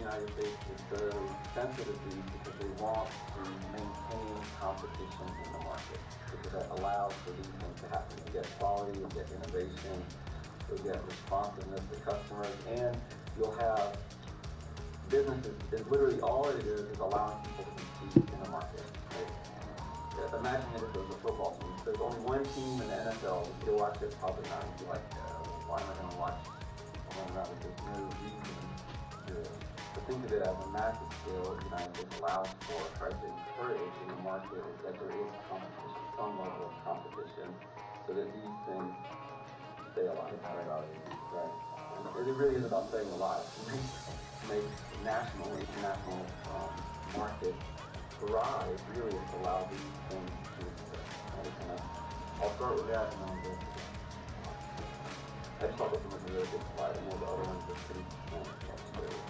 United States is so sensitive to these because they want to maintain competition in the market, because that allows for these things to happen. You get quality, you get innovation, you'll get responsiveness to customers, and you'll have businesses. Is literally all it is allowing people to compete in the market. Right? Yeah, imagine it if it was a football team. If there's only one team in the NFL, you'll watch it probably not. You'd be like, why am I going to watch one around? There's no reason to do it. But think of it as a massive scale. The United States allows for, tries to encourage in the market is that there is competition, some level of competition, so that these things stay alive. Right. And it really is about staying alive. To make national, international market thrive, really is to allow these things to exist. Right? And I'll start with that, and then I'll go to that. I just thought this one was a really good slide. I know the other ones are pretty complicated.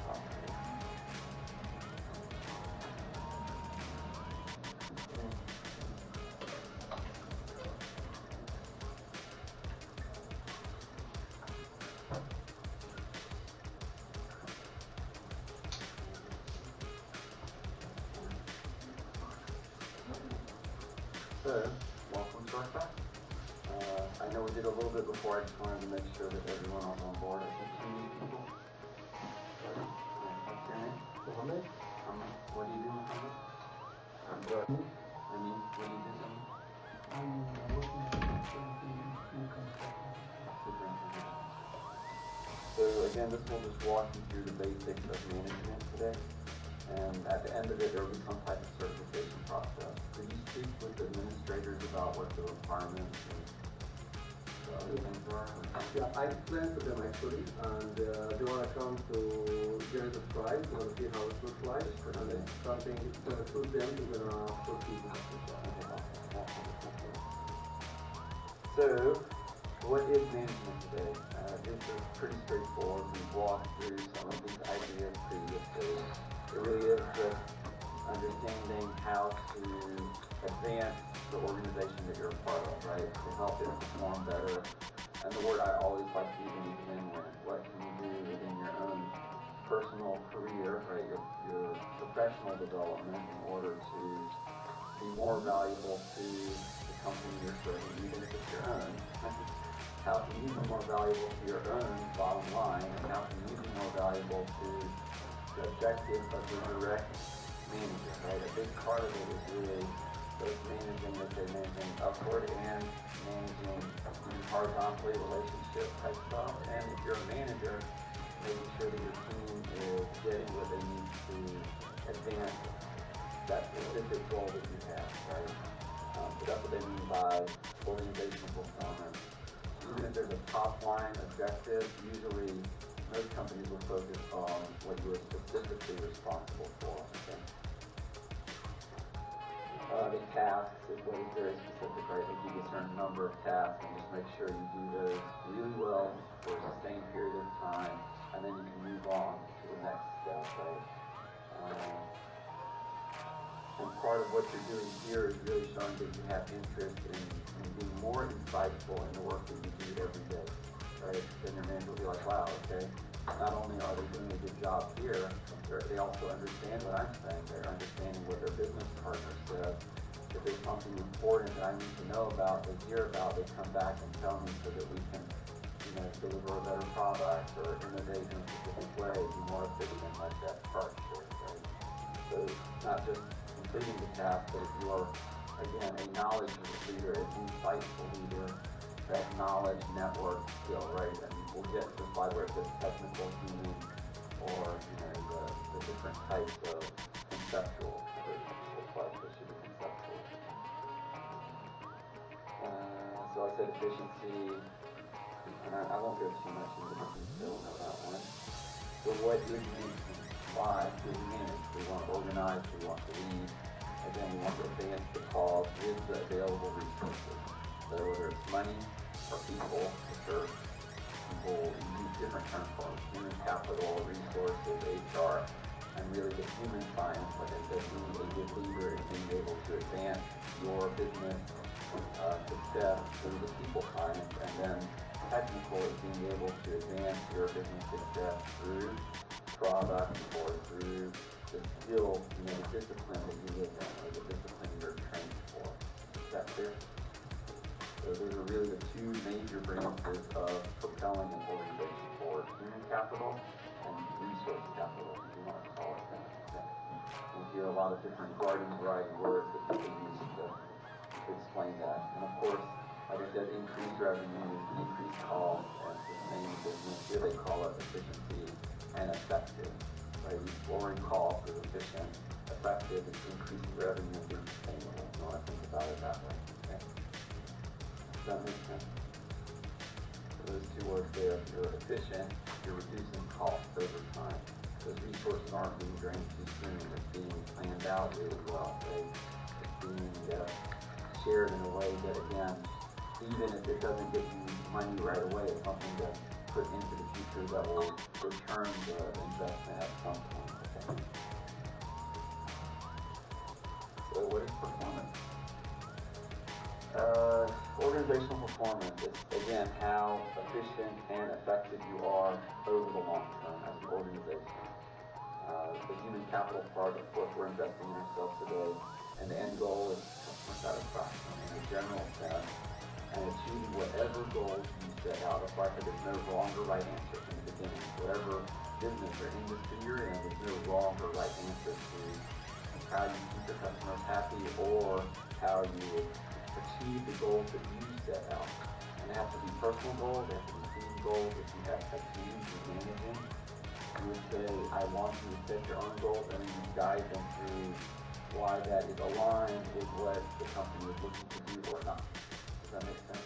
So, welcome to our class. I know we did a little bit before. I just wanted to make sure that everyone was on board. I think 2 new people. What's your name? Mohammed. What do you do, Mohammed? I'm good. And you, what do you do, Mohammed? I'm working in construction. So again, this will just walk you through the basics of management today. And at the end of it, there will be some type of certification process. Could you speak with the administrators about what the requirements and the other things are? Yeah, I explained to them actually, and they want to come to join the tribe, they want to see how it looks like, and if something is going to suit them, we're going to proceed with the tribe. So, what is management today? This is pretty straightforward. We've walked through some of these ideas previously. It really is just understanding how to advance the organization that you're a part of, right? To help it perform better. And the word I always like using is win-win. What can you do within your own personal career, right? Your professional development in order to be more valuable to the company you're serving, even if it's your own. How can you be more valuable to your own bottom line, and how can you be more valuable to the objective of your direct manager, right? A big part of it is really both managing, let's say, managing upward and managing horizontally relationship type stuff. And if you're a manager, making sure that your team is getting what they need to advance that specific goal that you have, right? So that's what they mean by organizational performance. Even if there's a top line objective, usually most companies will focus on what you are specifically responsible for. Okay? The tasks is what is very specific, right? They give you a certain number of tasks, and just make sure you do those really well for a sustained period of time, and then you can move on to the next step, right? And part of what you're doing here is really showing that you have interest in being more insightful in the work that you do every day, right? Then your manager will be like, wow, okay, not only are they doing a good job here, they also understand what I'm saying. They're understanding what their business partner says. If there's something important that I need to know about, they hear about, they come back and tell me so that we can, deliver a better product or innovate in a specific way, be more efficient, like that chart shows, right? So it's not just completing the task, but if you are, again, a knowledge leader, an insightful leader, that knowledge network skill, right? And we'll get to the slide where it says technical, human, or the different types of conceptual. This should be conceptual. So I said efficiency, and I won't go too much into the detail of that one. So what is management? Why do we manage? We want to organize, we want to lead. Again, we want to advance the cause with the available resources. So whether it's money or people, or people use different terms for it, human capital, resources, HR, and really the human science, like I said, being a good leader and being able to advance your business success through the people science, and then technical is being able to advance your business success through product or through the skill, the discipline that you live in, or the discipline you're trained for. Is that clear? So those are really the two major branches of propelling an organization forward: human capital and resource capital, if you want to call it that. We hear a lot of different garden variety words that people use to explain that. And of course, like I said, increased revenue, increased cost, and sustaining business. Here they call it efficiency and effective. Right? Lowering costs is efficient. Effective is increasing revenue and being sustainable. You want to think about it that way. Okay? Does that make sense? So those two words there, if you're efficient, you're reducing costs over time. Those resources aren't being drained too soon. It's being planned out really well. Right? It's being shared in a way that, again, even if it doesn't get you money right away, it's something to put into the future that will return the investment at some point. Okay? So what is performance? Organizational performance is, again, how efficient and effective you are over the long term as an organization. The human capital part, of course, we're investing in ourselves today, and the end goal is customer satisfaction in a general sense, and achieving whatever goals you set out. That's why I said there's no wrong or right answer from the beginning. Whatever business or industry you're in, there's no wrong or right answer to how you keep your customers happy or how you achieve the goals that you set out. And they have to be personal goals, they have to be team goals. If you have a team you're managing, you would say, I want you to set your own goals, and then you guide them through why that is aligned with what the company is looking to do or not. Does that make sense?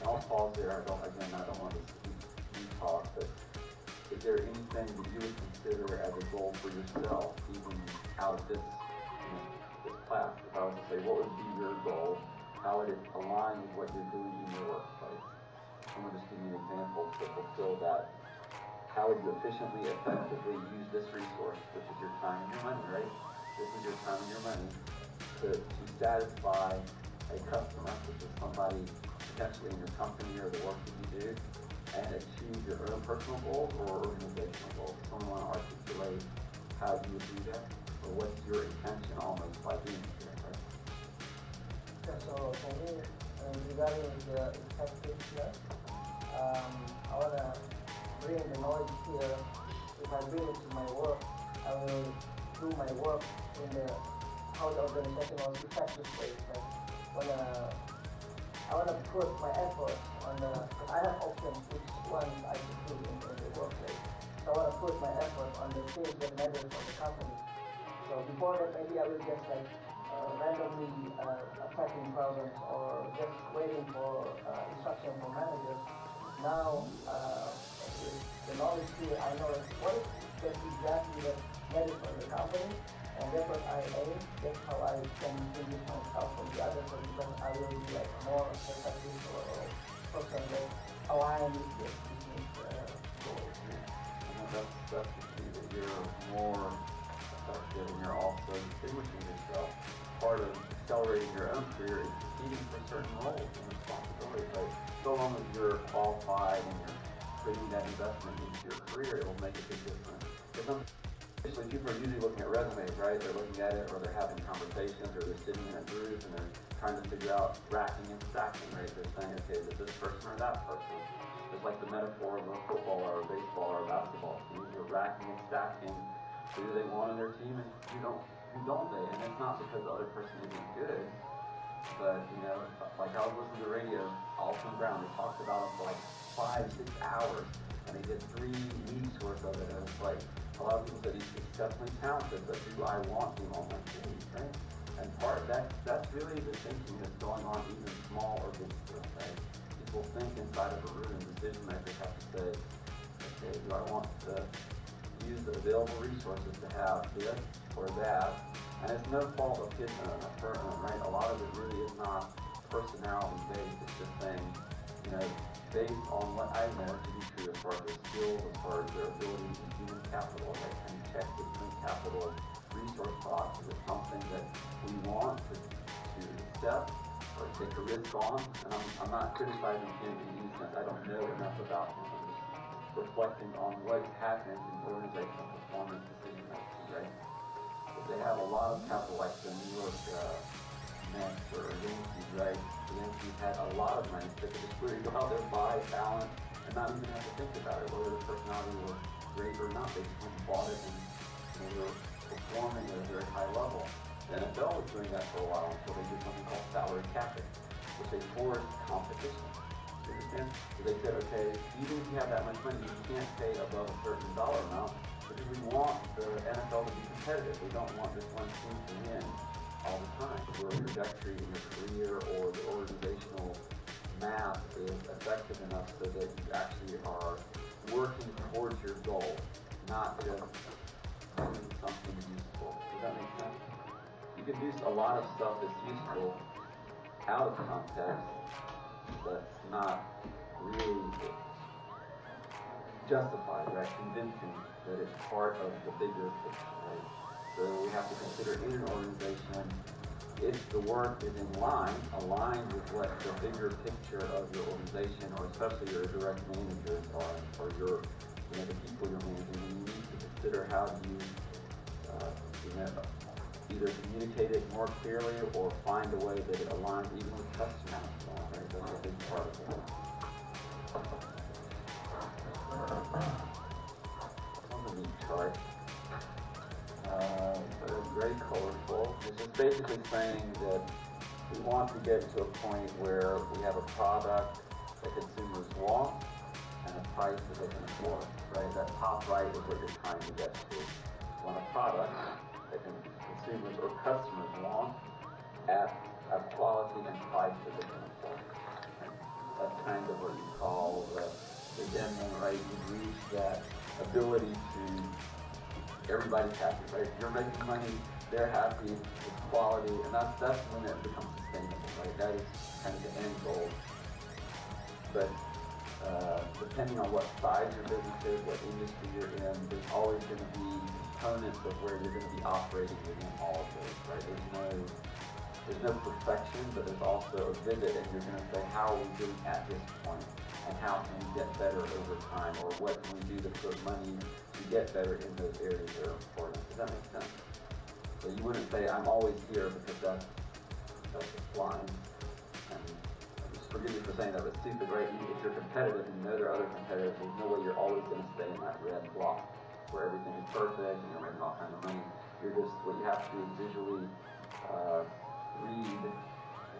And I'll pause there. I don't want to talk, but is there anything that you would consider as a goal for yourself, even out of this, this class? If I was to say, what would be your goal? How would it align with what you're doing in your workplace? Someone just give me an example to fulfill that. How would you efficiently, effectively use this resource, which is your time and your money, right? This is your time and your money to satisfy a customer, which is somebody potentially in your company or the work that you do, and achieve your own personal goals or organizational goals. Someone want to articulate how you would do that, or what's your intention almost by being here, right? Yeah, so for me, regarding the effectiveness, I want to bring the knowledge here. If I bring it to my work, I will do my work in how the organization was effective way. Like I want to put my effort on because I have options which ones I should do in the workplace. So I want to put my effort on the things that matter for the company. So before that, maybe I will just randomly attacking problems or just waiting for instruction from managers. Now, with the knowledge here, I know what is exactly that matters for the company, and that's what I aim. That's how I can distinguish myself from the others, because I will be like more effective or person that align with this business goals. That's the key, that you're more effective and you're also distinguishing yourself. Part of accelerating your own career is competing for certain roles and responsibilities. Like, so long as you're qualified and you're putting that investment into your career, it will make a big difference. Because usually people are usually looking at resumes, right? They're looking at it, or they're having conversations, or they're sitting in a group and they're trying to figure out racking and stacking, right? They're saying, okay, is it this person or that person? Just like the metaphor of a football or a baseball or a basketball team, they're racking and stacking. Who do they want on their team and who don't they? And it's not because the other person isn't good, but like I was listening to the radio, Alton Brown, they talked about it for like 5-6 hours, and they did 3 weeks worth of it, and it's like, a lot of people said he's exceptionally talented, but do I want him on my team, right? And part of that's really the thinking that's going on, even small or big scale, right? People think inside of a room, decision makers have to say, okay, do I want to use the available resources to have this or that? And it's no fault of his own, right? A lot of it really is not personality based. It's just saying, based on what I know to be true as far as their skills, as far as their ability in human capital, right? And check the human capital resource box. Is it something that we want to accept or take a risk on? And I'm not criticizing him in any sense. I don't know enough about him. I'm just reflecting on what happens in organizational performance decision making, right? If they have a lot of capital, like the New York Mets or Yankees, right? The Yankees had a lot of money, so they could just really go out there, buy talent, and not even have to think about it, whether the personality was great or not. They just went and bought it, and they were performing at a very high level. The NFL was doing that for a while until they did something called salary capping, which they forced competition. You understand? So they said, okay, even if you have that much money, you can't pay above a certain dollar amount because we want the NFL to be competitive. We don't want this one team to win all the time. Your trajectory in your career or the organizational math is effective enough so that you actually are working towards your goal, not just doing something useful. Does that make sense? You can do a lot of stuff that's useful out of context that's not really justified, right? Convincing that it's part of the bigger picture, right? So we have to consider in an organization, if the work is aligned with what the bigger picture of your organization, or especially your direct managers are, or your, the people you're managing, you need to consider how do you, either communicate it more clearly or find a way that it aligns even with customers. Right? That's a big part of it. On the neat chart. But it's very colorful. It's just basically saying that we want to get to a point where we have a product that consumers want and a price that they can afford, right? That top right is what you're trying to get to. You want a product that consumers or customers want at a quality and price that they can afford. Right? That's kind of what you call the demo, right? You reach that ability to, everybody's happy, right? If you're making money, they're happy, it's quality, and that's when it becomes sustainable, right? That is kind of the end goal. But depending on what size your business is, what industry you're in, there's always going to be components of where you're going to be operating within all of those, right? There's no perfection, but there's also a visit, and you're going to say, how are we doing at this point? And how can we get better over time? Or what can we do to put money to get better in those areas that are important? Does that make sense? So you wouldn't say, I'm always here, because that's just blind. And just forgive me for saying that, but stupid, right? If you're competitive and you know there are other competitors, there's no way you're always going to stay in that red block where everything is perfect and you're making all kinds of money. What you have to do is visually read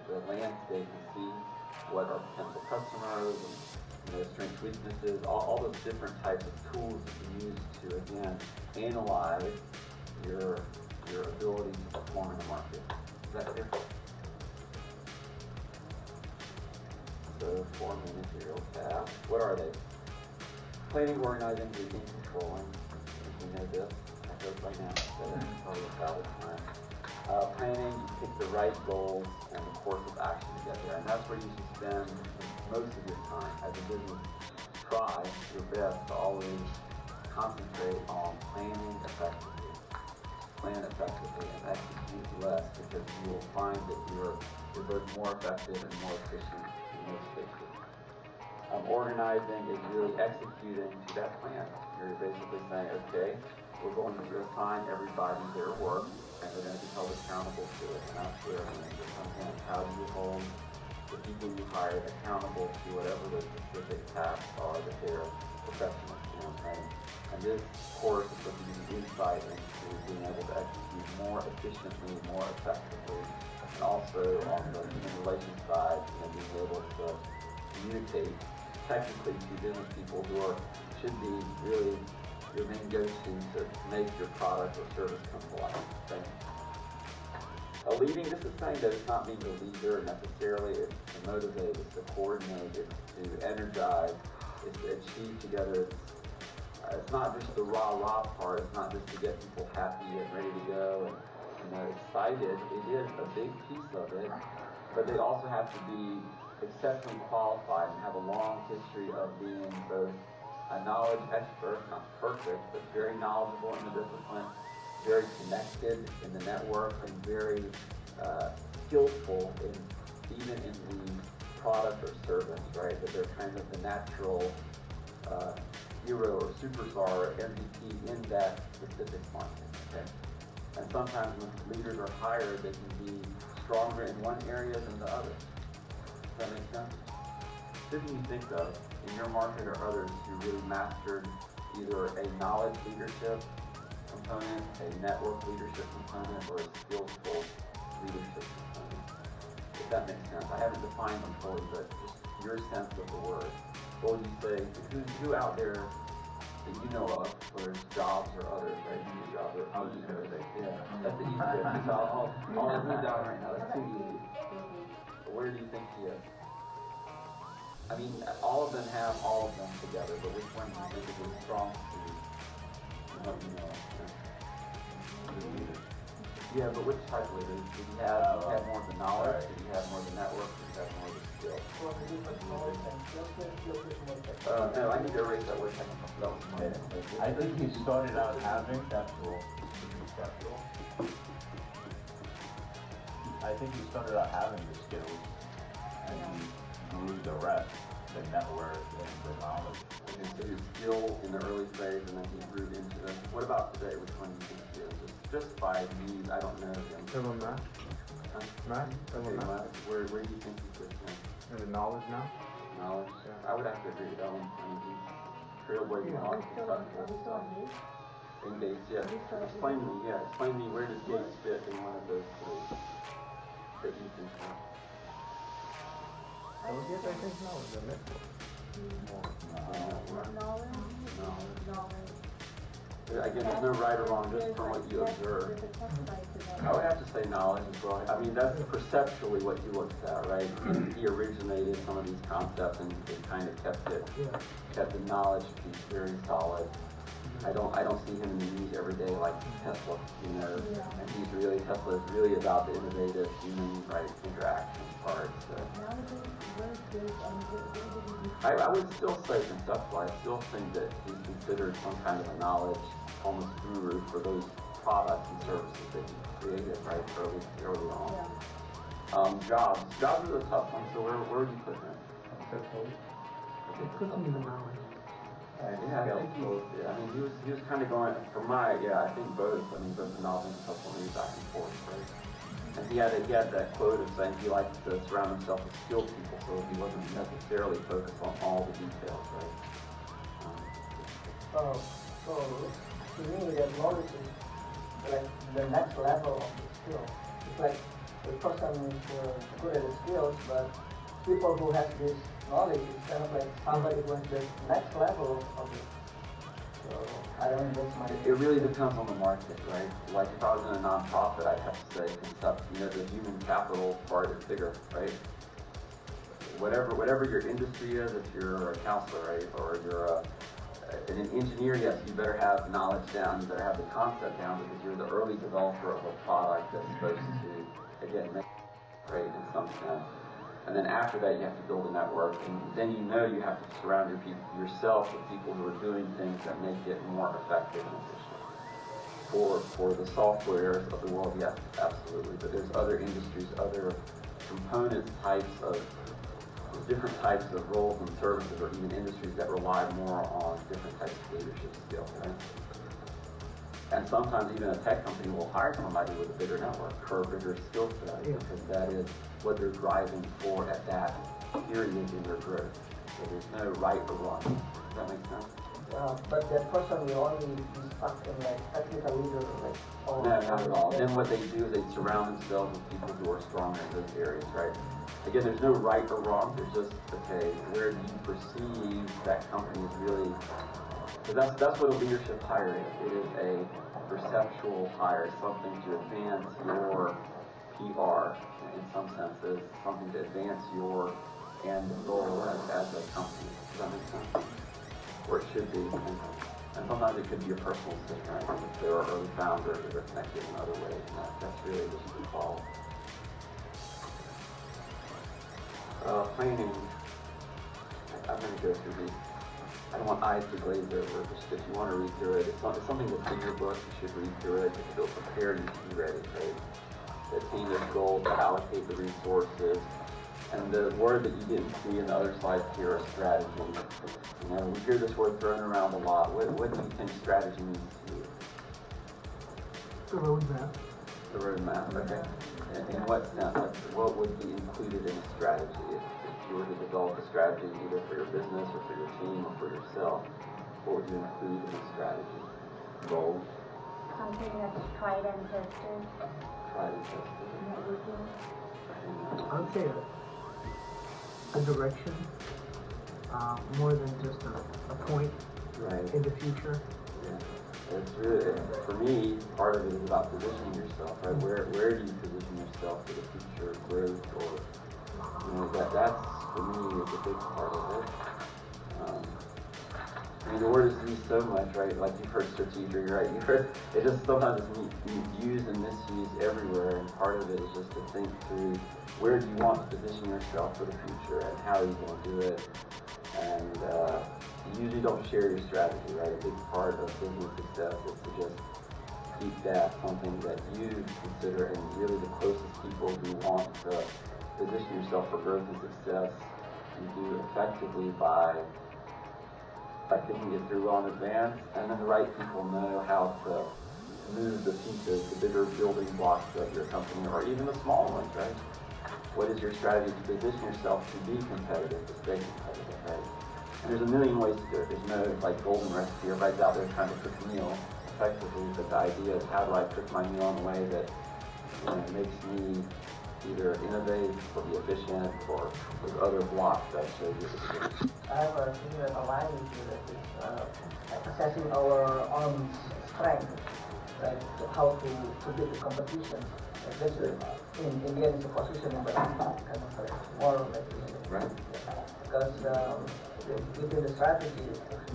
the landscape and see what are potential customers and strengths, weaknesses, all those different types of tools that you use to, again, analyze your ability to perform in the market. Is that clear? So, 4 managerial tasks. What are they? Planning, organizing, leading, controlling. We know this. I hope by now. That's probably a valid time. Planning, you pick the right goals and the course of action to get there. And that's where you should spend most of your time. As a business, try your best to always concentrate on planning effectively. Plan effectively and execute less, because you will find that you're both more effective and more efficient in most cases. Organizing is really executing to that plan. You're basically saying, okay, we're going to assign everybody their work, and they're going to be held accountable to it. And that's where it comes in. How do you hold the people you hired accountable to whatever the specific tasks are that they're professionals in? And this course is going to give you insight into being able to execute more efficiently, more effectively, and also on the human relations side, being able to communicate technically to business people who should be really your main go-to to make your product or service come to life. Okay? Leading, this is saying that it's not being a leader necessarily, it's to motivate, it's to coordinate, it's to energize, it's to achieve together. It's not just the rah-rah part, it's not just to get people happy and ready to go and excited. It is a big piece of it, but they also have to be exceptionally qualified and have a long history of being both a knowledge expert, not perfect, but very knowledgeable in the discipline, very connected in the network, and very skillful even in the product or service, right? That they're kind of the natural hero or superstar or MVP in that specific market, okay? And sometimes when leaders are hired, they can be stronger in one area than the other. Does that make sense? Who can you think of in your market or others who really mastered either a knowledge leadership component, a network leadership component, or a skillful leadership component? If that makes sense. I haven't defined them fully, but just your sense of the word. What would you say? Who out there that you know of, whether it's jobs or others, right? You do jobs or I was just gonna say, yeah, that's the easy one. So I'll move down right now. That's too easy. But where do you think he is? I mean, all of them have all of them together, but which one do you think is the strongest to you? What you know? Yeah, but which type of leader? Did you have more of the knowledge? Did you have more of the network? Did you have more of the skill? Well, the different knowledge and skills is more technical. No, I need to erase that word technical. That was my I think he started out having conceptual. I think he started out having the skills, and he grew the rest, the network and the knowledge. Okay, so his skill in the early phase, and then he grew into them. What about today? Which one do you think he is? Just by need, I don't know him. Tell him Matt. Huh? Matt? Tell Okay, him Matt. Matt, where do you think he fits in? And the knowledge now? Knowledge? Yeah. I would have to agree with Ellen. I mean, he's trailblazing knowledge, conceptual stuff. In Gates, yeah. Explain to me, where does Gates fit in one of those three that you think of? I would guess I think knowledge, the network. Again, there's no right or wrong, just from what you observe. I would have to say knowledge as well. I mean, that's perceptually what he looks at, right? He originated some of these concepts and kind of kept the knowledge piece very solid. I don't see him in the news every day like Tesla, you know. And Tesla is really about the innovative human interaction part. So. I would still say conceptual. I still think that he's considered some kind of a knowledge, almost guru for those products and services that he created, right, early on. Jobs are the tough one. So where would you put him? Put him in the knowledge. Yeah, I think I mean, he was kind of going I think both. I mean, both the knowledge and conceptual maybe back and forth, right? And he had that quote of saying he liked to surround himself with skilled people, so he wasn't necessarily focused on all the details, right? So to me, the knowledge is like the next level of the skill. It's like the person is good at the skills, but people who have this knowledge is kind of like somebody who has the next level of it. So I don't know, that's my... It really depends on the market, right? Like if I was in a nonprofit, I'd have to say the human capital part is bigger, right? Whatever your industry is, if you're a counselor, right, or you're an engineer, yes, you better have knowledge down, you better have the concept down because you're the early developer of a product that's supposed to, again, make it great in some sense. And then after that, you have to build a network, and then you have to surround yourself with people who are doing things that make it more effective and efficient. For the software of the world, yes, absolutely. But there's other industries, other components, different types of roles and services, or even industries that rely more on different types of leadership skills, right? And sometimes even a tech company will hire somebody with a bigger network or a bigger skill set because that is what they're driving for at that period in their growth. So there's no right or wrong. Does that make sense? But that person will only be stuck in like technical leader, like all. No, not at all. Then what they do is they surround themselves with people who are stronger in those areas, right? Again, there's no right or wrong. There's just, okay, where do you perceive that company is really... Because that's what a leadership hire is. It is a perceptual hire, something to advance your PR in some senses, something to advance your end goal as a company. Does that make sense? Or it should be. And sometimes it could be a personal thing, right? If there are early founders that are connected in other ways, and that's really just the call. Planning. I'm going to go through these. I don't want eyes to glaze over, just if you want to read through it, it's something that's in your book, you should read through it. If you'll prepare, you can be ready, right? To attain this goal, to allocate the resources, and the word that you didn't see in the other slides here is strategy. You know, we hear this word thrown around a lot. What do you think strategy means to you? The roadmap. The roadmap, okay. In what sense? Like, what would be included in a strategy? If you were to develop a strategy either for your business or for your team or for yourself, what would you include in a strategy? Goals? Something that's tried and tested. Tried and tested. I would say a direction, more than just a point Right. in the future. Yeah. It's really, for me, part of it is about positioning yourself, right? Where do you position yourself for the future growth, or, you know, that's, for me, is a big part of it. I mean, the word is used so much, right? Like, you've heard strategic, right? You've heard, it just sometimes is used and misused everywhere, and part of it is just to think through, where do you want to position yourself for the future, and how are you going to do it? And you usually don't share your strategy, right? A big part of business success is to just keep that something that you consider, and really the closest people who want to position yourself for growth and success, you do effectively by thinking it through well in advance, and then the right people know how to move the pieces, the bigger building blocks of your company, or even the small ones, right? What is your strategy to position yourself to be competitive, to stay competitive, right? And there's a million ways to do it. There's no like golden recipe. Everybody's out there trying to cook a meal effectively, but the idea is, how do I cook my meal in a way that, you know, makes me either innovate or be efficient, or those other blocks that I showed you. I have a thing that aligns with it, is assessing our own strength, right? How to beat the competition. Like this, in the end, it's a positioning, but kind of more like Right. because within the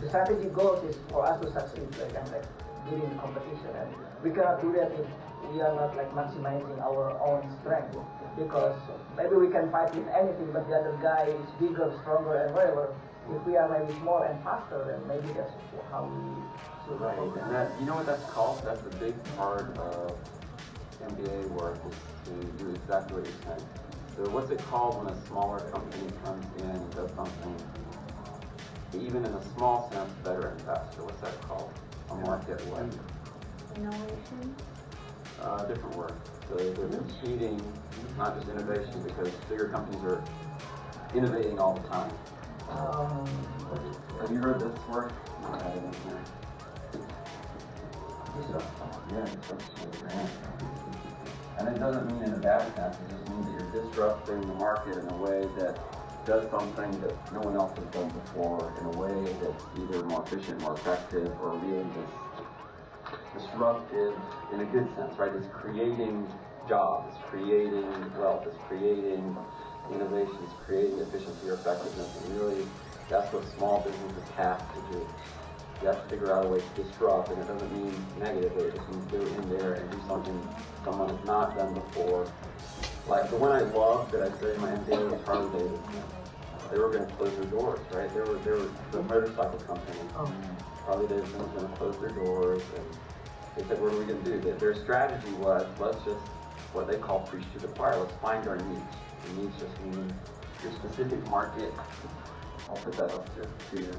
strategy goals is for us to succeed, like, and like beating the competition, and we cannot do that if we are not like maximizing our own strength, because maybe we can fight with anything, but the other guy is bigger, stronger, and whatever. If we are maybe smaller and faster, then maybe that's how we should. Right, and that, you know what that's called? That's a big part of MBA work, is to do exactly what you're saying. So what's it called when a smaller company comes in and does something, even in a small sense, better and faster? What's that called? A market what? Innovation. Different word. So they're competing, not just innovation, because bigger companies are innovating all the time. Have you heard this word? Yeah, disruption. And it doesn't mean in a bad sense, it just means that you're disrupting the market in a way that does something that no one else has done before, in a way that's either more efficient, more effective, or really just disruptive in a good sense, right? It's creating jobs, it's creating wealth, it's creating innovation, it's creating efficiency or effectiveness, and really that's what small businesses have to do. You have to figure out a way to disrupt, and it doesn't mean negatively, it just means go in there and do something someone has not done before. Like the one I love that I studied in my MBA was Harley Davidson. They were going to close their doors, right? They were the motorcycle company. Harley Davidson was going to close their doors, and they said, what are we going to do? Their strategy was, let's just, what they call preach to the choir, let's find our niche. And niche just means your specific market. I'll put that up there to you.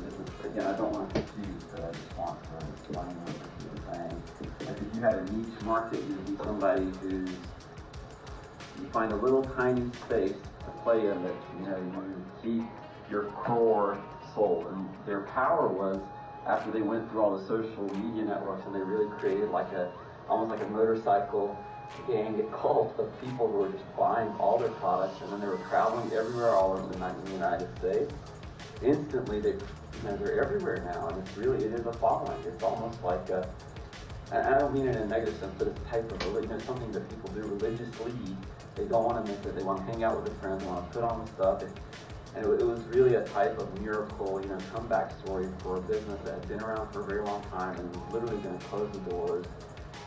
Again, I don't want to confuse, but I just want to explain what you were saying. Like if you had a niche market, you'd be somebody who's, you find a little tiny space to play in that, you know, you keep your core sold. And their power was, after they went through all the social media networks and they really created like almost like a motorcycle gang, it called, of people who were just buying all their products, and then they were traveling everywhere all over the United States. Instantly, they're everywhere now, and it is a following. It's almost like and I don't mean it in a negative sense, but it's a type of religion. It's something that people do religiously. They don't want to miss it. They want to hang out with their friends. They want to put on the stuff. And it was really a type of miracle, comeback story for a business that had been around for a very long time and was literally going to close the doors.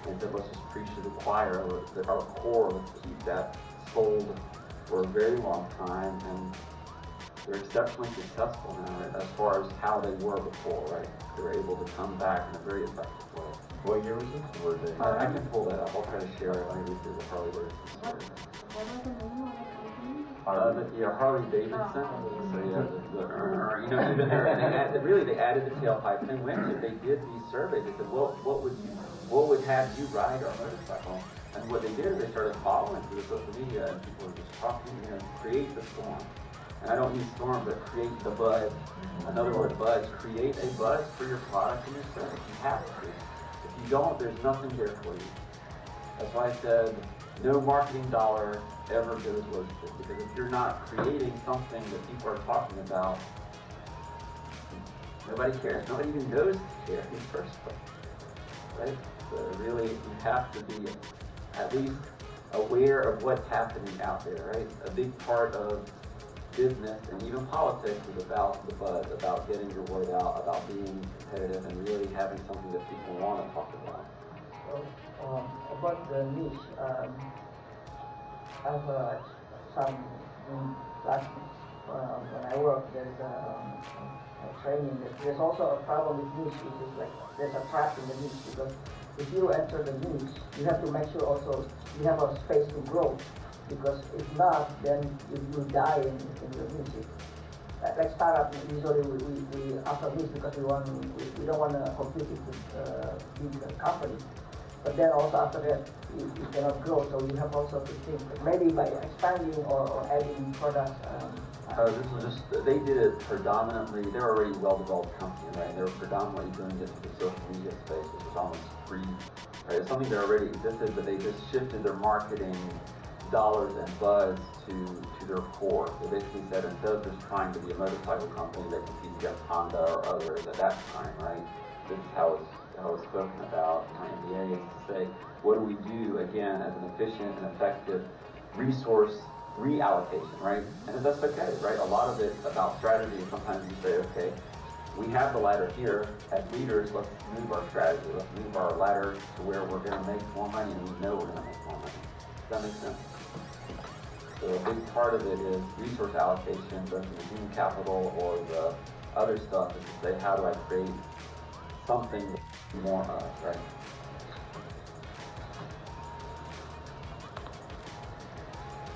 And said, let's just preach to the choir. Our core, let's keep that sold for a very long time. And they're exceptionally successful now, as far as how they were before, right? They were able to come back in a very effective way. What year was this? Were they? I can pull that up. I'll try to share it. Let me read through the Harley Davidson story. What was the name of the company? Harley Davidson. So yeah, you know, even there, and they added the tailpipe. And when they did these surveys, they said, what would have you ride our motorcycle? And what they did is they started following through the social media, and people were just talking, you know, create the storm. And I don't mean storm, but create the buzz. Another word, buzz. Create a buzz for your product and your service. You have to. If you don't, there's nothing there for you. That's why I said no marketing dollar ever goes wasted. Because if you're not creating something that people are talking about, nobody cares. Nobody even knows to care in the first place. Right? So really, you have to be at least aware of what's happening out there, right? A big part of business and even politics is about the buzz, about getting your word out, about being competitive and really having something that people want to talk about. So, about the niche, I've some last when I work, there's a training. There's also a problem with niche, which is like there's a trap in the niche because if you enter the niche, you have to make sure also you have a space to grow. Because if not, then you will die in your niche. Like startup, usually we offer niche because we don't want to compete with big companies. But then also after that, you cannot grow. So you have also to think maybe by expanding or adding products. This was just, they did it predominantly, they're already a well-developed company, right? They were predominantly doing it to the social media space, which was almost free. Right? It's something that already existed, but they just shifted their marketing dollars and buzz to their core. They basically said instead of just trying to be a motorcycle company that competes against Honda or others at that time, right? This is how it's spoken about in my MBA is to say, what do we do again as an efficient and effective resource reallocation, right? And that's okay, right? A lot of it about strategy. Sometimes you say, okay, we have the ladder here. As leaders, let's move our strategy. Let's move our ladder to where we're going to make more money, and we know we're going to make more money. Does that make sense? So a big part of it is resource allocation, both in the human capital or the other stuff, is to say, how do I create something more of, right?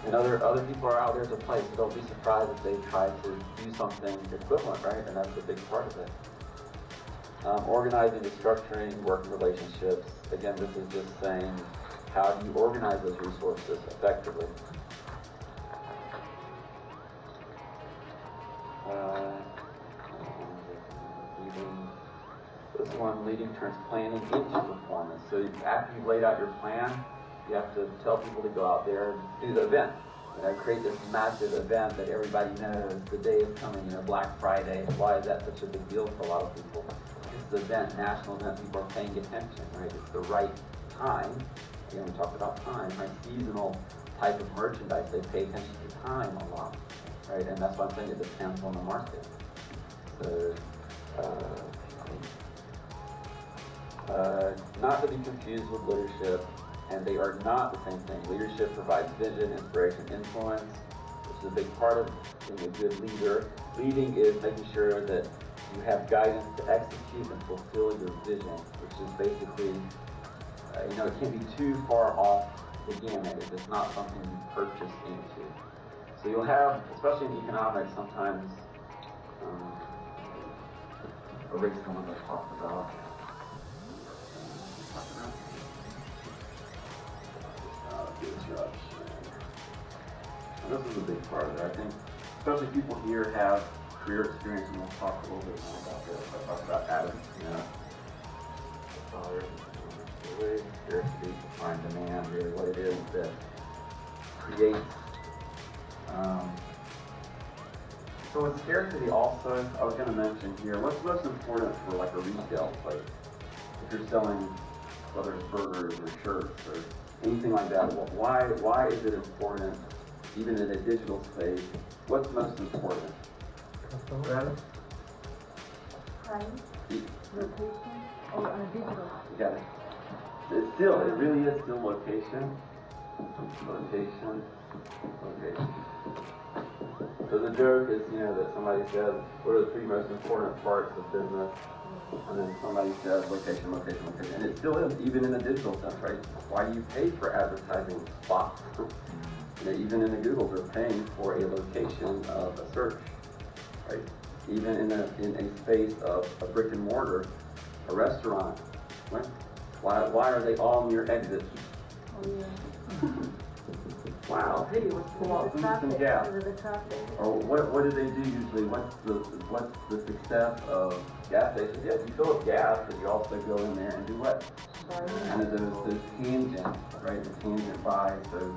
And other people are out there to play, so don't be surprised if they try to do something equivalent, right? And that's a big part of it. Organizing and structuring working relationships. Again, this is just saying, how do you organize those resources effectively? This one, leading turns planning into performance. So after you've laid out your plan, you have to tell people to go out there and do the event. Create this massive event that everybody knows the day is coming, Black Friday. Why is that such a big deal for a lot of people? It's the event, national event, people are paying attention, right? It's the right time. Again, we talked about time, right? Seasonal type of merchandise, they pay attention to time a lot, right? And that's why I'm saying it depends on the market. So, not to be confused with leadership, and they are not the same thing. Leadership provides vision, inspiration, influence, which is a big part of being a good leader. Leading is making sure that you have guidance to execute and fulfill your vision, which is basically, it can't be too far off the gamut if it's not something you purchase into. So you'll have, especially in economics, sometimes a race someone that talked about. And this is a big part of it. I think, especially people here have career experience, and we'll talk a little bit more about this. I talked about Adam, scarcity, supply and demand, really what it is that creates. So with scarcity also, I was going to mention here, what's most important for like a retail place? If you're selling, whether it's burgers or shirts or anything like that, why is it important, even in a digital space? What's most important? Customer. Price, location, or digital. You got it. It really is still location. Location. So the joke is, that somebody says, what are the three most important parts of business? And then somebody says location, location, location. And it still is, even in the digital sense, right? Why do you pay for advertising spots? even in the Googles, they're paying for a location of a search, right? Even in a space of a brick and mortar, a restaurant, right? Why are they all near exits? Oh, yeah. Wow, hey, let's pull out The some traffic, gas. because of the traffic. Or what do they do usually? What's the success of gas stations? Yes, you fill up gas, but you also go in there and do what? Kind of those tangents, right? The tangent buys, so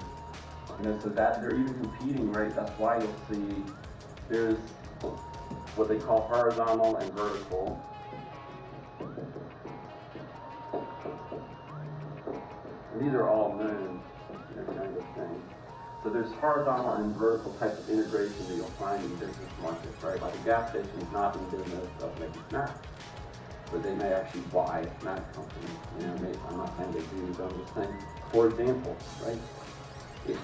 so that they're even competing, right? That's why you'll see there's what they call horizontal and vertical. And these are all known, kind of things. So there's horizontal and vertical types of integration that you'll find in business markets, right? Like a gas station is not in business of making snacks, but they may actually buy a snack company. I'm not saying they do, but I'm just saying, for example, right? If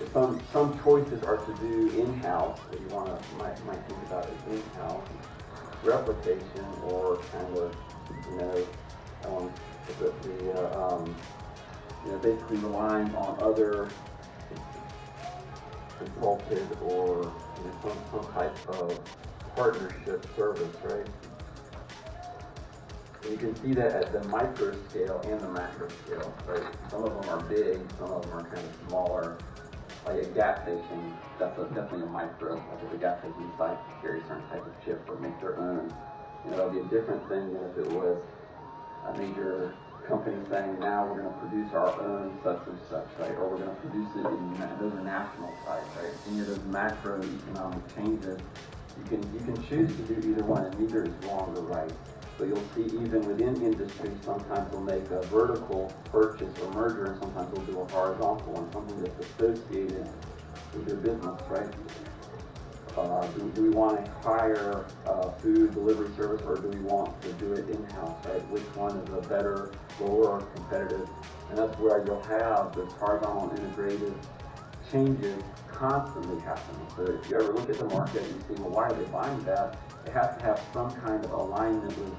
some choices are to do in-house, that you might think about it as in-house replication, or kind of, basically relying on other consulted or some type of partnership service, right? And you can see that at the micro scale and the macro scale, right? Some of them are big, some of them are kind of smaller. Like a gas station, that's definitely a micro. Like if a gas station decides to carry a certain type of chip or make their own, that'll be a different thing than if it was a major company saying, now we're going to produce our own such and such, right? Or we're going to produce it those are national sites, right? Any of those macroeconomic changes, you can choose to do either one, and neither is wrong or right. So you'll see even within industry, sometimes they'll make a vertical purchase or merger, and sometimes they'll do a horizontal one, something that's associated with their business, right? Do we want to hire a food delivery service, or do we want to do it in-house, right? Which one is a better, lower competitive? And that's where you'll have those horizontal and integrated changes constantly happening. So if you ever look at the market and you see, well, why are they buying that? It has to have some kind of alignment with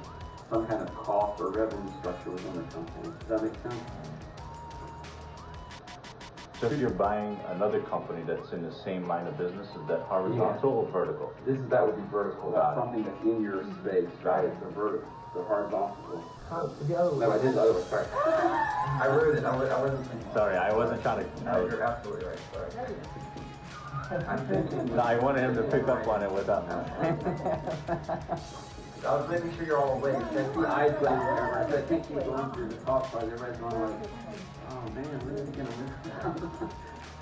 some kind of cost or revenue structure within the company. Does that make sense? So if you're buying another company that's in the same line of business, is that horizontal or vertical? That would be vertical. That's something that's in your space, right? It's the vertical, the horizontal. The other way. No, I did the other way. Sorry. I wrote it. I wasn't thinking. Sorry, I wasn't trying to. No, you're absolutely right. Sorry. I'm thinking. No, I wanted him to pick up on it without me. I was making sure you're all awake. That's the eyes glaze whenever I said, keep going through the talk part. Everybody's going like, oh man, when is he gonna move?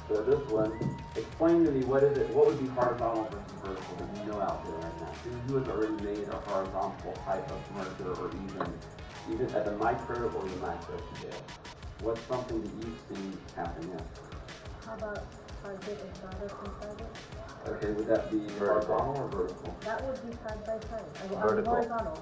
So this one, explain to me what would be horizontal versus vertical that you know out there right now? Who has already made a horizontal type of merger, or even at the micro or the macro scale? What's something that you've seen happen yet? How about Target and startups inside it? Okay, would that be horizontal or vertical? That would be side by side. Vertical. Horizontal.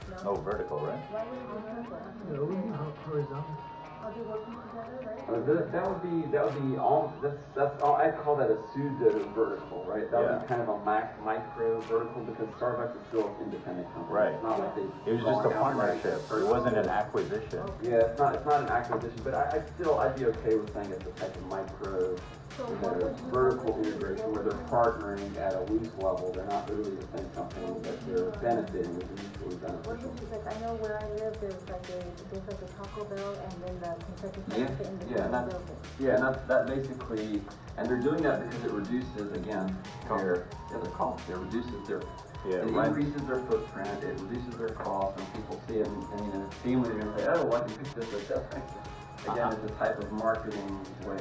No? No, vertical, right? Why would it be vertical? No, it would be horizontal. Are they working together, right? That would be all. That's all. I'd call that a pseudo vertical, right? That would be kind of a micro vertical, because Starbucks is still an independent company. Right. It's not like they. It was just a partnership. It wasn't an acquisition. Yeah, it's not an acquisition, but I'd be okay with saying it's a type of micro, vertical integration where they're partnering at a loose level. They're not really the same company, but they're benefiting, which is mutually What beneficial. is it? I know where I live, there's like a Taco Bell, and then the Kentucky Fried Chicken in the Yeah, and same that's, building. yeah, and that basically, and they're doing that because it reduces, again, their cost. It reduces it increases their footprint, it reduces their cost, and people see it, and family are gonna say, oh, well, I can pick this up. Again, it's a type of marketing way.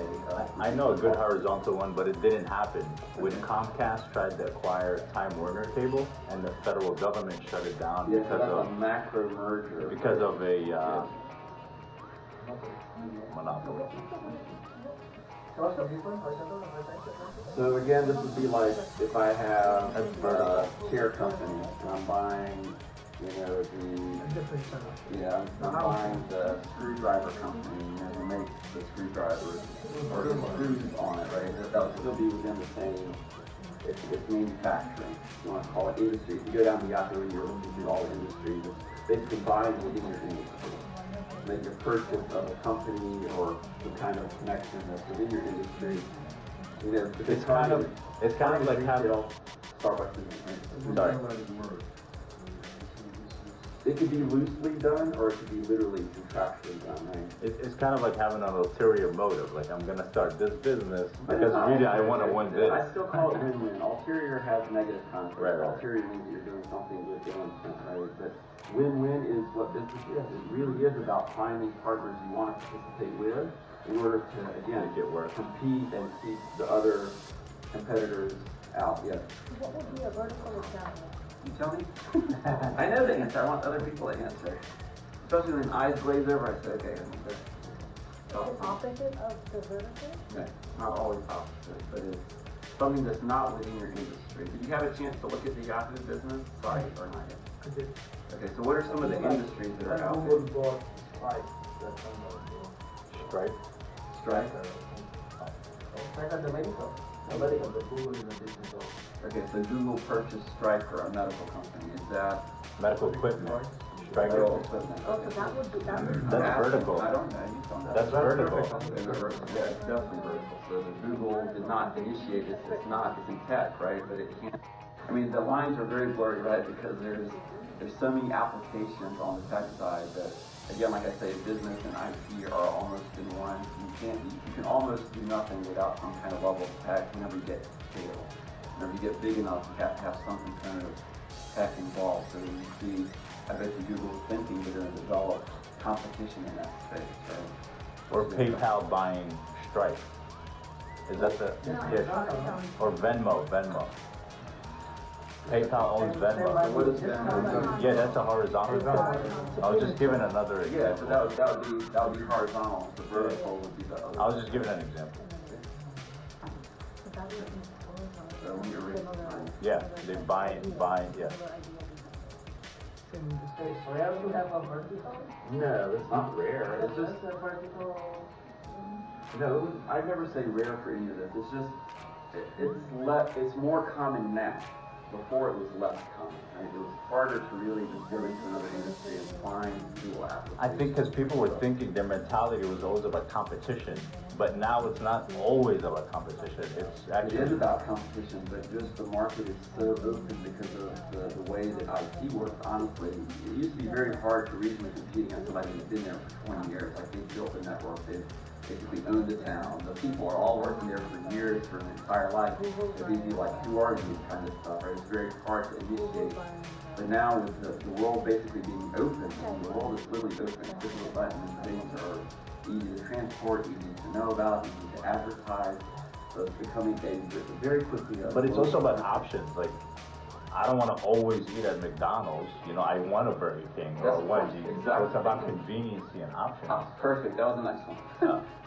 I know a good horizontal one, but it didn't happen. When Comcast tried to acquire Time Warner Cable, and the federal government shut it down Yeah, so because that's a of macro merger. a monopoly. So again, this would be like if I have a care company and I'm buying, A different setup. I'm buying the screwdriver company, who makes the screwdrivers or the screws on it, right? That would still be within the same, it's manufacturing. You want to call it industry. If you go down to Yahoo and you're looking through all the industries, it's basically buying within your industry. Make your purchase of a company or some kind of connection that's within your industry. You know, because It's kind of like having, retail, Starbucks isn't, right? sorry. It could be loosely done, or it could be literally contractually done, right? It's kind of like having an ulterior motive, like I'm gonna start this business because really I wanna win this. I still call it win-win. Ulterior has negative connotation. Right. Ulterior means that you're doing something with ill intent, right? But win-win is what business is. It really is about finding partners you want to participate with in order to, again, Make it work. compete and keep the other competitors out. Yes. What would be a vertical example? You tell me? I know the answer. I want other people to answer. Especially when eyes glaze over, I say, okay, I think that's The opposite of the vertical? okay. Not always opposite, but it's something that's not within your industry. Did you have a chance to look at the Yahoo business site or not yet? I did. Okay, so what are some of the industries that are out Google there? bought Stripe. That's unbelievable. Stripe. Stripe? Check out the medical. America, the Google in a business of. Okay, so Google purchased Stripe for a medical company. Is that Medical equipment. Stripe. medical equipment? Oh, so that would be, that would. That's vertical. I don't know. You tell me. That's vertical. It's vertical. Yeah, it's definitely vertical. So the Google did not initiate this. It's in tech, right? But it can't. I mean, the lines are very blurry, right? Because there's so many applications on the tech side that, again, like I say, business and IT are almost in one. You can almost do nothing without some kind of level of tech whenever you get to scale. Whenever you get big enough, you have to have some kind of tech involved. So you see, I bet you Google's thinking they're going to develop competition in that space, right? Or PayPal buying Stripe. Is that the, yeah, or Venmo. PayPal owns Venmo. What is Venmo? Yeah, that's a horizontal. I was just giving another Yeah, so example. that would be horizontal. The vertical would be the other. I was just giving an example. So that would be horizontal. So when you're redesigning. Yeah, they buying, yeah. In the States. Rare to have a vertical? No, it's not rare. It's just Just a vertical. no. I'd never say rare for any of this. It's just it's more common now. Before it was less common. Right? It was harder to really just go into another industry and find dual applications. I think because people were thinking their mentality was always about competition, but now it's not always about competition. It's It is actually, about competition, but just the market is so open because of the way that IT works, honestly. It used to be very hard to reasonably compete against somebody who's been there for 20 years. Like, they built the network, they basically owned the town. The people are all working there for years, for an entire life. It'd be like, who are you kind of stuff, right? It's very hard to initiate. But now with the world basically being open, the world is literally open. Click of a button, and things are easy to transport, easy to know about, easy to advertise. So it's becoming very quickly. but it's also about options. Like, I don't want to always eat at McDonald's. You know, I want a Burger King or a That's Wendy's. exactly. So it's about convenience and options. Oh, perfect. That was a nice one.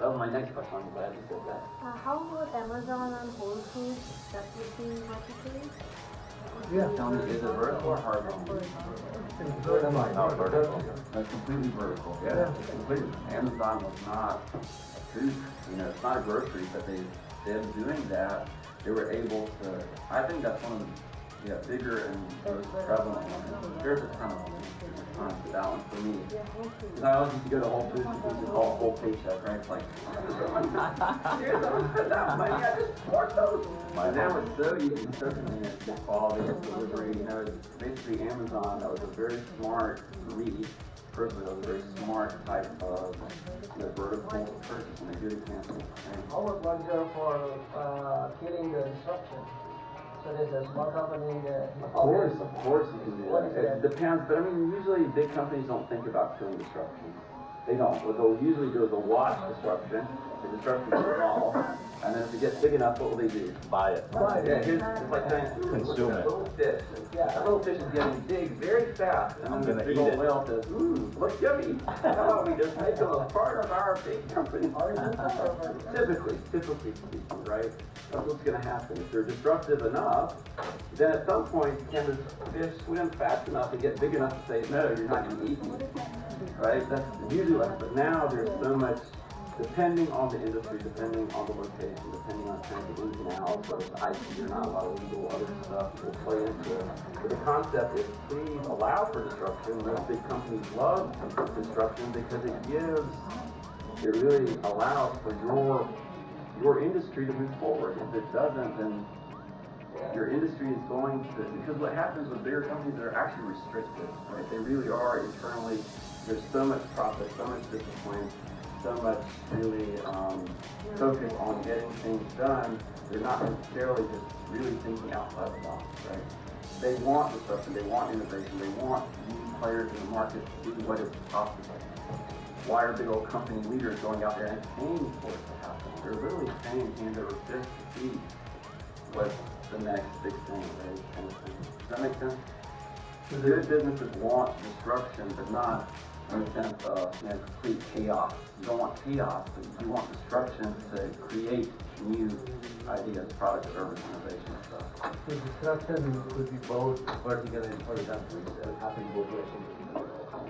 That was my next question. I'm glad you said that. How about Amazon and Whole Foods? That would be vertically? Yeah. Tell me, is it vertical or horizontal? Not vertical. That's completely vertical. Yeah, completely. Amazon was not a food, it's not a grocery, but them doing that, they were able to, I think that's one of the bigger and most prevalent ones. There's a ton of them. But that one for me. Because I always used to go to Whole Foods and just call whole paycheck, right? It's like, here's that money, I just bought those. And now it's so easy, it's so convenient, the quality of delivery, it's basically Amazon. That was a very smart, for me, personally, that was a very smart type of vertical purchase and a good example. I would wonder for killing the disruption. So there's a small company that. Of course you can do that. It depends, but I mean, usually big companies don't think about killing disruption. They don't. What they'll usually do is they'll watch disruption. The disruption is small, and then if it gets big enough, what will they do? Buy it. Yeah, it's like saying, Consume that it. little fish. That little fish is getting big very fast, and I'm then the gonna big eat old it. whale says, ooh, look yummy. How about we just make them a part of our big company? Typically speaking, right? That's what's going to happen. If they're disruptive enough, then at some point, can the fish swim fast enough and get big enough to say, no, you're not going to eat me, right? That's usually what. But now there's so much, depending on the industry, depending on the location, depending on kind of the ins and outs, whether it's IT or not, a lot of legal other stuff will play into it. But the concept is, please allow for disruption. Those big companies love disruption because it really allows for your your industry to move forward. If it doesn't, then your industry is going to, because what happens with bigger companies, they're actually restricted, right? They really are internally. There's so much profit, so much discipline, so much really focus on getting things done. They're not necessarily just really thinking outside the box, right? They want disruption, they want innovation, they want new players in the market to see what is possible. Why are big old company leaders going out there and paying for it to happen? They're literally paying hand over fist to see what's the next big thing, right? Kind of thing. Does that make sense? So good businesses want disruption, but not in the sense of complete chaos. You don't want chaos, but you want disruption to create new ideas, products, service, innovation, and stuff. So disruption could be both vertical and horizontal, happening both ways.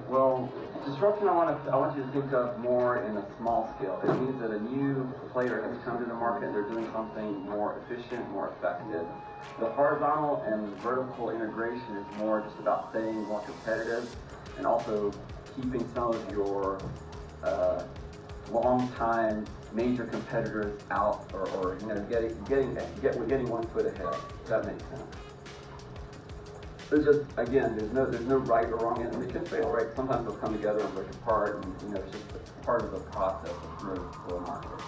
Well, disruption I want you to think of more in a small scale. It means that a new player has come to the market, they're doing something more efficient, more effective. The horizontal and vertical integration is more just about staying more competitive and also keeping some of your long-time major competitors out, or getting 1 foot ahead. Does that make sense? There's just, again, there's no right or wrong answer. It can fail, right? Sometimes they'll come together and break apart, and it's just part of the process of growth for a market.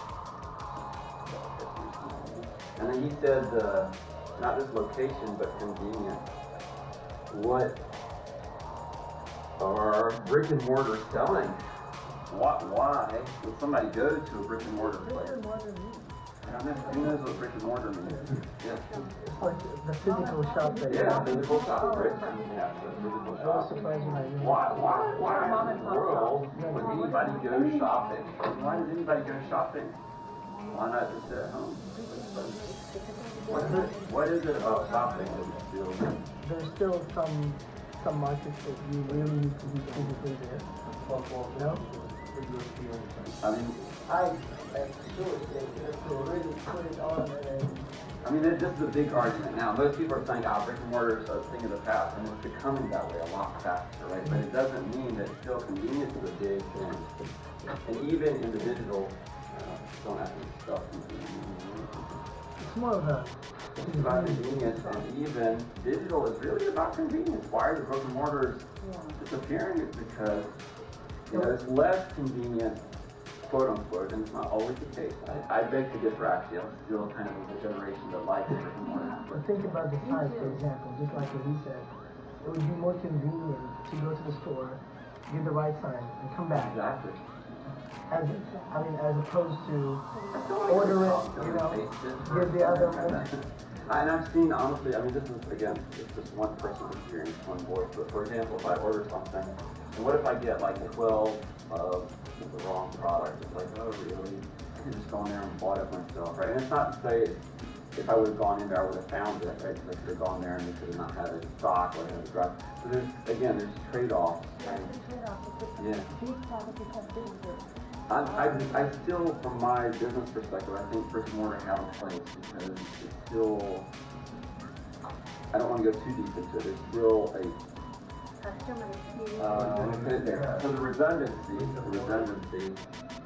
And then he said, not just location, but convenience. What are brick and mortar selling? Why would somebody go to a brick and mortar place? I don't know. Who knows what brick and mortar means? Yeah. It's like the physical shop that Yeah, physical shop, right? Yeah, the physical I was shop. surprised when I knew. Why in the world would anybody go shopping? Why does anybody go shopping? Why not just sit at home? What is it about shopping that you feel? There's still some markets that you really need to be physically there. No? I mean, I am sure they could really put it on and this is a big argument now. Most people are saying, brick and mortar is a thing of the past, and it's becoming that way a lot faster, right? But it doesn't mean that still convenience is a big thing. And even in the digital, don't ask me stuff. It's more of a It's about convenience, and even digital is really about convenience. Why are the brick and mortars disappearing? It's because it's less convenient, quote unquote, and it's not always the case. I beg to differ, actually. I'm still kind of the generation that likes brick and mortar. But think about the size, for example, just like what he said. It would be more convenient to go to the store, get the right sign, and come back. Exactly. As opposed to order it, give the other one. And I've seen, honestly, this is, again, it's just one person's experience, one voice. But for example, if I order something, and what if I get like 12 of the wrong product? It's like, oh really? I could just go in there and bought it myself, right? And it's not to say if I would have gone in there, I would have found it, right? Because I could have gone there and they could have not had it in stock or had it dropped. So there's trade-offs. Right? Yeah. I still, from my business perspective, I think brick and mortar have a place because it's still, I don't want to go too deep into it, there's still let me put it there. So the redundancy,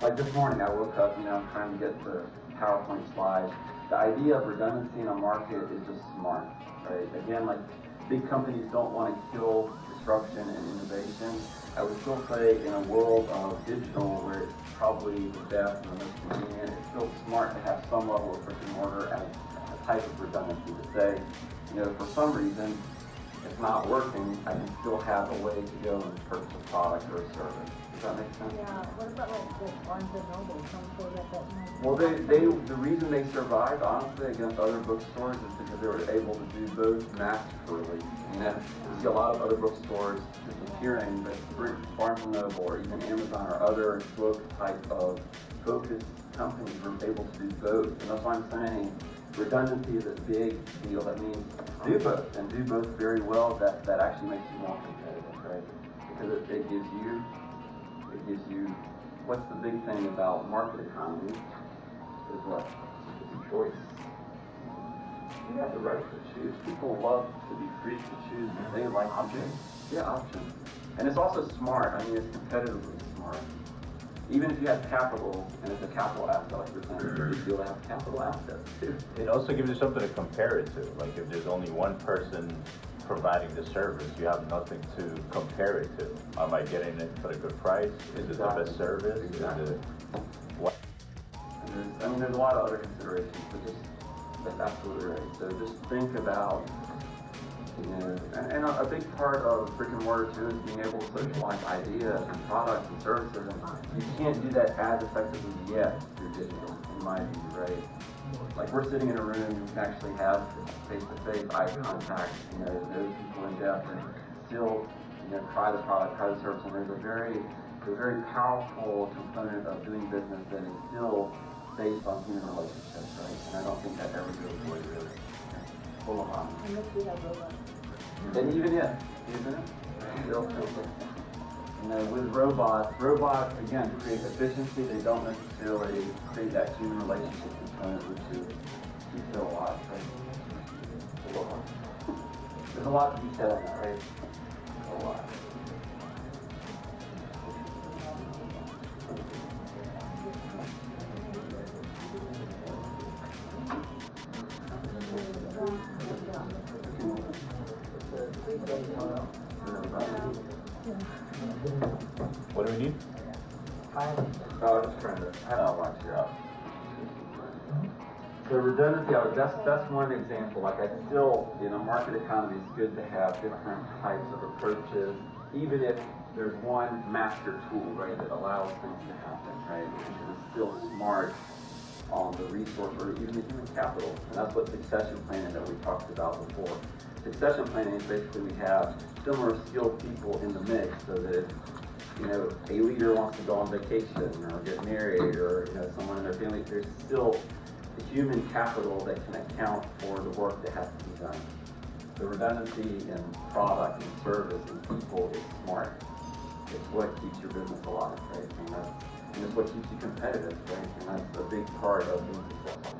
like this morning I woke up, I'm trying to get the PowerPoint slides. The idea of redundancy in a market is just smart, right? Again, like big companies don't want to kill disruption and innovation. I would still say in a world of digital where it's probably the best and the most convenient, it's still smart to have some level of brick and mortar as a type of redundancy to say, for some reason, it's not working, I can still have a way to go and purchase a product or a service. Does that make sense? Yeah, what about like the Barnes & Noble, some say that Well, the reason they survived, honestly, against other bookstores is because they were able to do both masterfully. You see a lot of other bookstores disappearing, but Barnes & Noble or even Amazon or other book type of focused companies were able to do both. And that's why I'm saying redundancy is a big deal. That means do both, and do both very well. That actually makes you more competitive, right? Because it gives you, what's the big thing about market economy is what? It's choice. You have the right to choose. People love to be free to choose. They like options. Yeah, options. And it's also smart. It's competitively smart. even if you have capital, and it's a capital asset, like you're saying, you still have capital assets too. It also gives you something to compare it to. Like if there's only one person providing the service, you have nothing to compare it to. Am I getting it for a good price? Is it the best service? Exactly. Is it what? And there's a lot of other considerations, but that's absolutely right. So just think about, and a big part of brick and mortar too is being able to socialize ideas and products and services. And you can't do that as effectively yet through digital, in my view, right? Like we're sitting in a room, you can actually have face-to-face eye contact, know people in depth, and still, try the product, try the service. And there's a very powerful component of doing business that is still based on human relationships, right? And I don't think that ever goes away, really. Full on. Unless we have robots. And even if, still, with robots, again, create efficiency. They don't necessarily create that human relationship component, which is still a lot, right? There's a lot to be said on that, right? A lot. What do we need? I was just trying to watch you out. So redundancy, that's one example. Like I still, market economy is good to have different types of approaches, even if there's one master tool, right, that allows things to happen, right? And it's still smart on the resource or even the human capital. And that's what succession planning that we talked about before. Succession planning is basically we have similar skilled people in the mix so that if, a leader wants to go on vacation or get married or, someone in their family, there's still the human capital that can account for the work that has to be done. The redundancy in product and service and people is smart. It's what keeps your business alive, right? And it's what keeps you competitive, right? And that's a big part of being successful.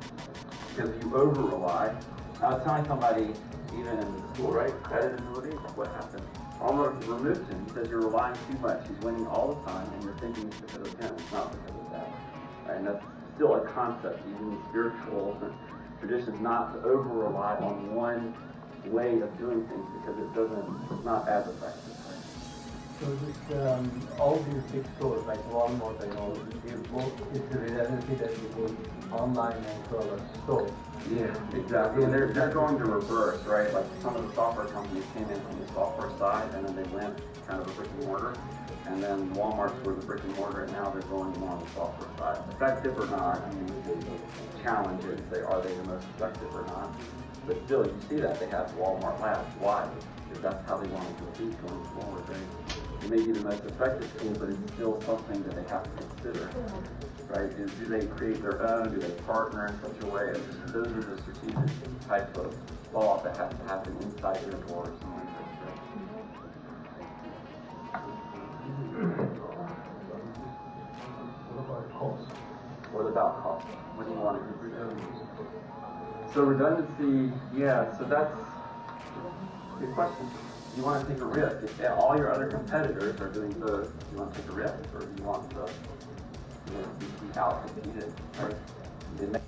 Because if you over-rely, I was telling somebody, even in the school, right? Credit annuity, what happened? Almost removed him. He says you're relying too much. He's winning all the time, and you're thinking it's because of him. It's not because of that. Right? And that's still a concept, even in spiritual traditions, not to over-rely on one way of doing things because it's not as effective. Right? So this, all these big stores like Walmart and all, it's a redundancy that you go online and to a store. Yeah, exactly. And they're going to reverse, right? Like some of the software companies came in from the software side and then they went kind of a brick and mortar. And then Walmart's were the brick and mortar and now they're going more on the software side. Effective or not, I mean, we can challenge it and say, are they the most effective or not? But still, you see that they have Walmart Labs. Why? Because that's how they want to compete going forward, right? It may be the most effective tool, but it's still something that they have to consider, right? Do they create their own? Do they partner in such a way? Those are the strategic types of thought that have to happen inside their doors. What about cost? What do you want to do? So redundancy, yeah, so that's a good question. You want to take a risk. If all your other competitors are doing both, you want to take a risk or do you want to be out competed, right?